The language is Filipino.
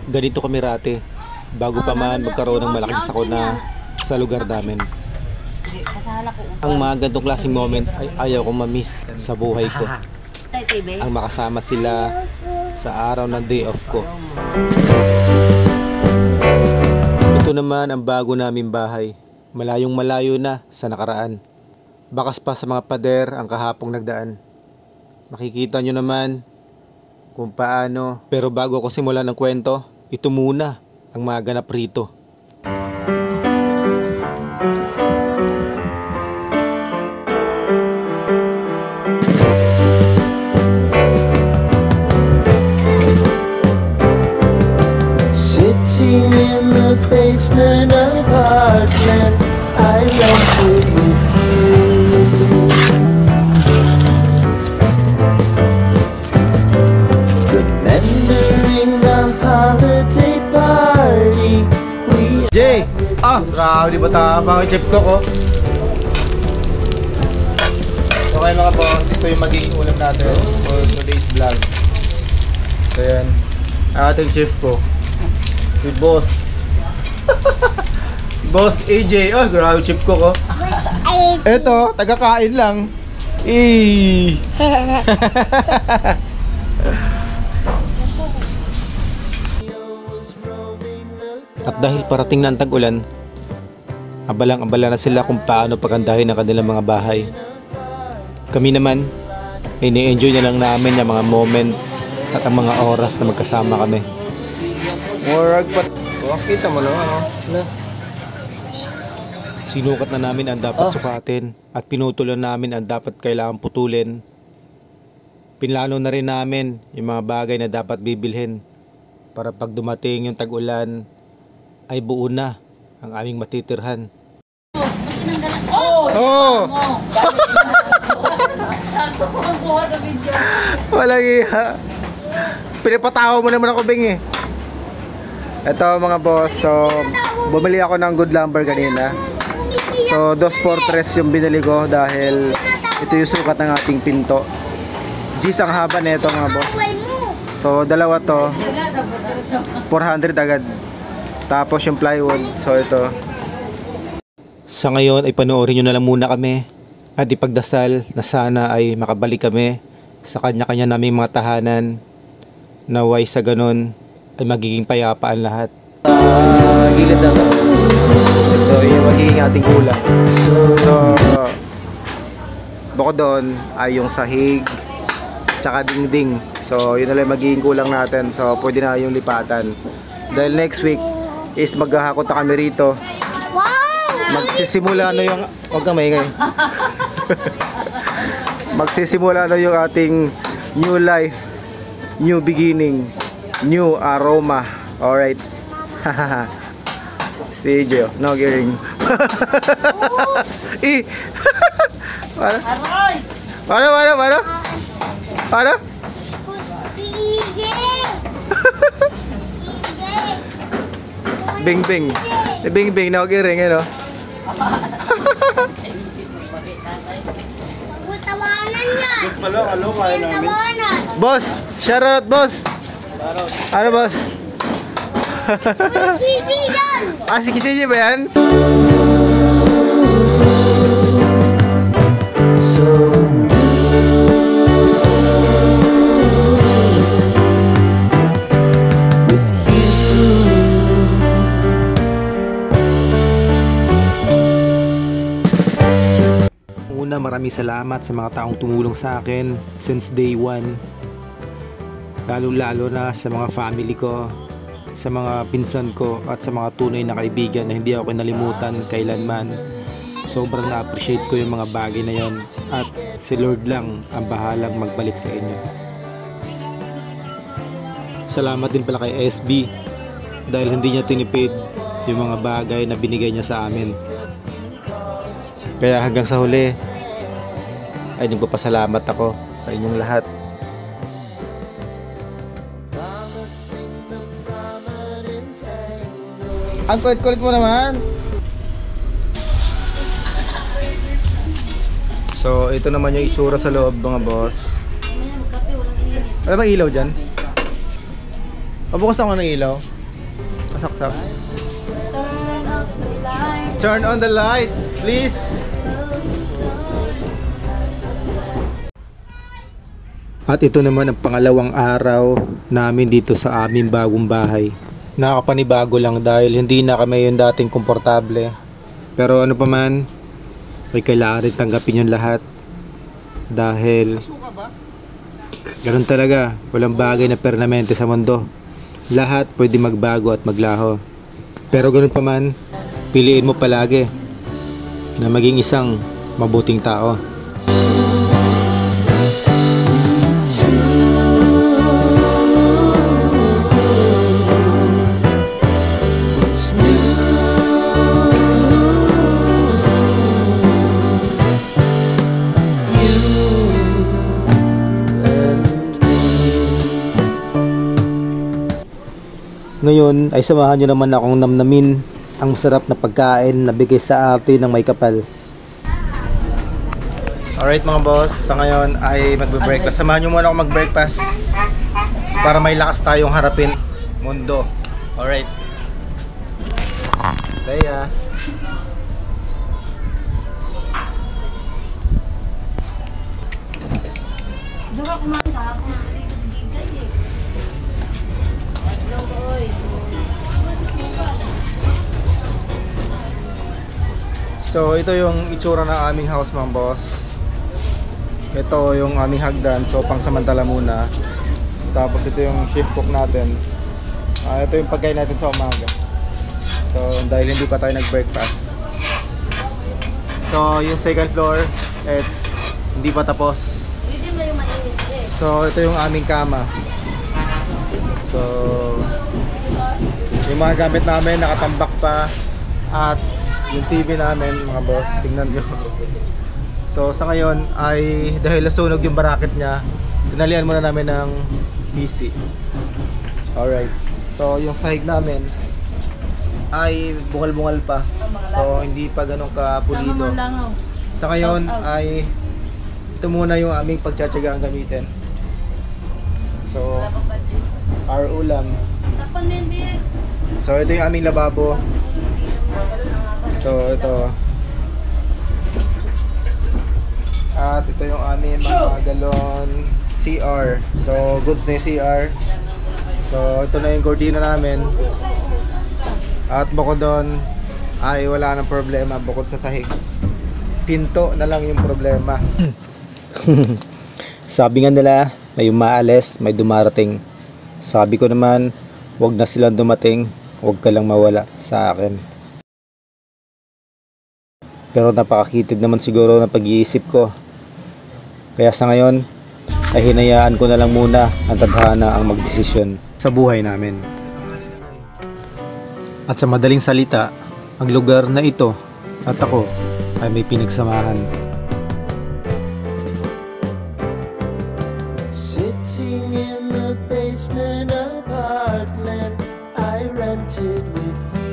Ganito kami rate, bago pa man magkaroon ng malaking sakuna sa lugar namin. Ang mga ganitong klaseng moment ay ayaw kong ma-miss sa buhay ko. Ang makasama sila sa araw ng day off ko. Ito naman ang bago naming bahay. Malayong malayo na sa nakaraan. Bakas pa sa mga pader ang kahapong nagdaan. Makikita nyo naman kung paano. Pero bago ako simulan ng kwento, ito muna ang mga ganap rito. Sitting in the basement apartment I rented with you. Remembering the holiday party we Jay! Grabe, di ba tabang i-check ko ko? Okay mga boss, ito yung magiging ulam natin for today's vlog. So yan, ang ating chef ko, si Boss. Si Boss AJ. Grabe chef ko ko. Eto, taga-kain lang. At dahil parating na ang tag-ulan, abalang-abala na sila kung paano pagandahin ang kanilang mga bahay. Kami naman, ini-enjoy na lang namin ang mga moment at ang mga oras na magkasama kami. Murag pa. Kita mo no? Sinukat na namin ang dapat sukatin at pinutulan namin ang dapat kailangan putulin. Pinlano na rin namin yung mga bagay na dapat bibilhin para pag dumating yung tag-ulan ay buo na ang aming matitirhan. Walang iya. Pinapatawa mo naman ako, Bing eh. Ito mga boss, so bumili ako ng Good Lumber kanina. So 2x3 yung binili ko dahil ito yung sukat ng ating pinto. G's ang haba nito mga boss. So dalawa to, 400 agad. Tapos yung plywood, so ito. Sa ngayon ay panoorin nyo na lang muna kami at ipagdasal na sana ay makabalik kami sa kanya-kanya naming mga tahanan. Naway sa ganon ay magiging payapaan lahat. Gilid na to. So yung magiging ating kulang. So bukod doon ay yung sahig tsaka dingding. So yun na lang magiging kulang natin. So pwede na yung lipatan. Dahil next week is maghahakot na kami rito. Magsisimula na yung wag kang maingay. Magsisimula na yung ating new life, new beginning, new aroma. Alright. Si Jo, no gearing. Para? Bing bing. Bing bing, no gearing, ano? Tawanan yan! Tawanan! Boss! Shoutout, boss! Ano, boss? CG yan! Si CG ba yan? Una, maraming salamat sa mga taong tumulong sa akin since day one. Lalo-lalo na sa mga family ko, sa mga pinsan ko at sa mga tunay na kaibigan na hindi ako kinalimutan kailanman. Sobrang na-appreciate ko yung mga bagay na yon at si Lord lang ang bahalang magbalik sa inyo. Salamat din pala kay SB dahil hindi niya tinipid yung mga bagay na binigay niya sa amin. Kaya hanggang sa huli ay nagpapasalamat ako sa inyong lahat. Ang kulit-kulit mo naman. So ito naman yung itsura sa loob mga boss. Wala bang ilaw dyan? Pabukas ako ng ilaw. Kasaksak. Turn on the lights, please. At ito naman ang pangalawang araw namin dito sa aming bagong bahay. Nakakapanibago lang dahil hindi na kami yung dating komportable. Pero ano pa man, ay kailangan rin tanggapin yung lahat. Dahil ganun talaga, walang bagay na permanente sa mundo. Lahat pwede magbago at maglaho. Pero ganun pa man, piliin mo palagi na maging isang mabuting tao. Ngayon ay samahan nyo naman akong namnamin ang masarap na pagkain na bigay sa atin ng may kapal. Alright mga boss, sa ngayon ay magbe-breakfast. Samahan nyo muna ako mag-breakfast para may lakas tayong harapin mundo. Alright. Leia. Dura kumain ka, kumain ka bigay eh. So ito yung itsura ng aming house mga boss. Ito yung aming hagdan, so pangsamantala muna. Tapos ito yung shift cook natin. Ito yung pagkain natin sa umaga. So dahil hindi pa tayo nag-breakfast. So yung second floor, it's hindi pa tapos. Hindi mo yung maliit eh. So ito yung aming kama. So yung mga gamit namin nakatambak pa. At yung TV namin mga boss, tingnan nyo. So sa ngayon ay dahil nasunog yung bracket niya, tinalian muna namin ng PC. Alright. So yung sahig namin ay bungal-bungal pa. So hindi pa ganun kapulido. Sa ngayon ay ito muna yung aming pagtsatsaga ang gamitin. So our ulam. So ito yung aming lababo. So ito. At ito yung aming mga galon CR. So goods na yung CR. So ito na yung gordina namin. At bukod doon ay wala nang problema bukod sa sahig. Pinto na lang yung problema. Sabi nga nila, may umaalis, may dumarating. Sabi ko naman, wag na silang dumating, wag ka lang mawala sa akin. Pero napakakitid naman siguro ng pag-iisip ko. Kaya sa ngayon, ay hinayaan ko na lang muna ang tadhana ang magdesisyon sa buhay namin. At sa madaling salita, ang lugar na ito at ako ay may pinagsamahan. Sitting in the basement apartment I rented with you.